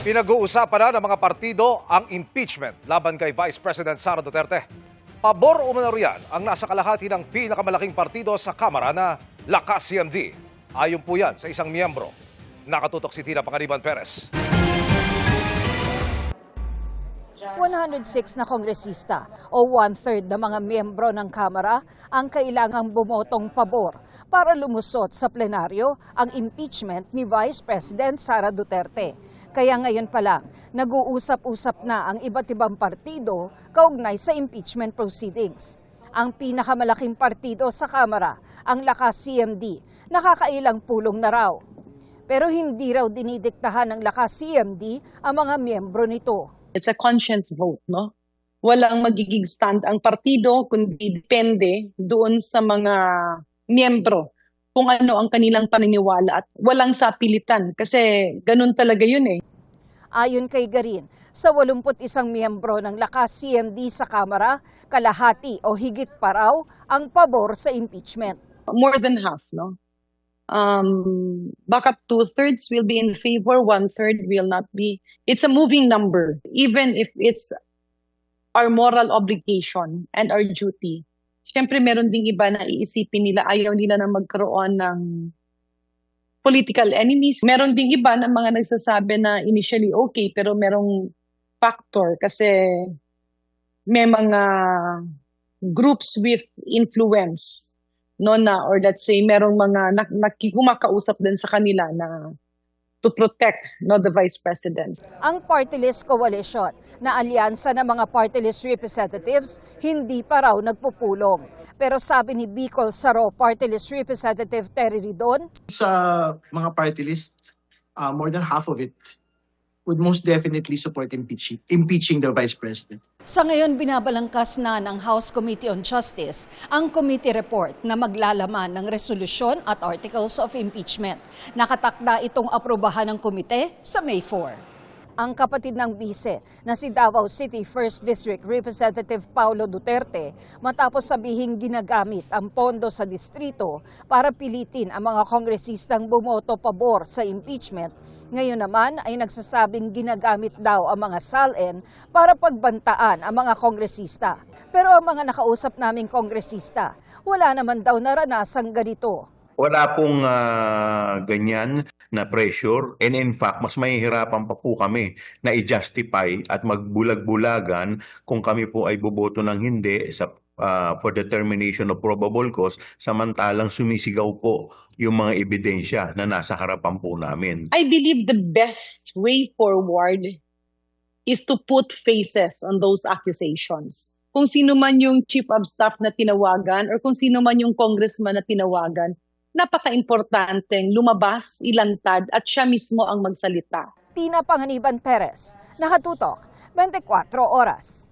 Pinag-uusapan na ng mga partido ang impeachment laban kay Vice President Sara Duterte. Pabor umano riyan ang nasa kalahati ng pinakamalaking partido sa Kamara na Lakas CMD. Ayon po yan sa isang miyembro. Nakatutok si Tina Panganiban Perez. 106 na kongresista o 1/3 ng mga miyembro ng Kamara ang kailangang bumotong pabor para lumusot sa plenaryo ang impeachment ni Vice President Sara Duterte. Kaya ngayon pa lang, nag-uusap-usap na ang iba't ibang partido kaugnay sa impeachment proceedings. Ang pinakamalaking partido sa Kamara, ang Lakas CMD, nakakailang pulong na raw. Pero hindi raw dinidiktahan ng Lakas CMD ang mga miyembro nito. It's a conscience vote, no? Walang magiging stand ang partido, kundi depende doon sa mga miyembro kung ano ang kanilang paniniwala at walang sapilitan kasi ganun talaga yun eh. Ayon kay Garin, sa 81 miyembro ng Lakas CMD sa Kamara, kalahati o higit pa raw ang pabor sa impeachment. More than half, no? Baka 2/3 will be in favor, 1/3 will not be. It's a moving number, even if it's our moral obligation and our duty. Siyempre, meron ding iba na iisipin nila, ayaw nila na magkaroon ng political enemies. Meron ding iba na mga nagsasabi na initially okay, pero merong factor kasi may mga groups with influence, no, na, or let's say, merong mga kumakausap din sa kanila na to protect, no, the Vice President. Ang Party List Coalition na alyansa ng mga party list representatives hindi pa raw nagpupulong. Pero sabi ni Bicol Saro Party List Representative Terry Ridon, sa mga party list, more than half of it would most definitely support impeaching the Vice President. sa ngayon binabalangkas na ng House Committee on Justice ang committee report na maglalaman ng resolusyon at articles of impeachment. Nakatakda itong aprobahan ng komite sa May 4. Ang kapatid ng bise na si Davao City 1st District Representative Paulo Duterte matapos sabihing ginagamit ang pondo sa distrito para pilitin ang mga kongresistang bumoto pabor sa impeachment. Ngayon naman ay nagsasabing ginagamit daw ang mga SALN para pagbantaan ang mga kongresista. Pero ang mga nakausap naming kongresista, wala naman daw naranasang ganito. Wala pong ganyan na pressure, and in fact, mas mahihirapan pa po kami na i-justify at magbulag-bulagan kung kami po ay boboto ng hindi sa for determination of probable cause, samantalang sumisigaw po yung mga ebidensya na nasa harapan po namin. I believe the best way forward is to put faces on those accusations. Kung sino man yung chief of staff na tinawagan or kung sino man yung congressman na tinawagan, napaka-importanteng lumabas, ilantad at siya mismo ang magsalita. Tina Panganiban Perez, Nakatutok, 24 Oras.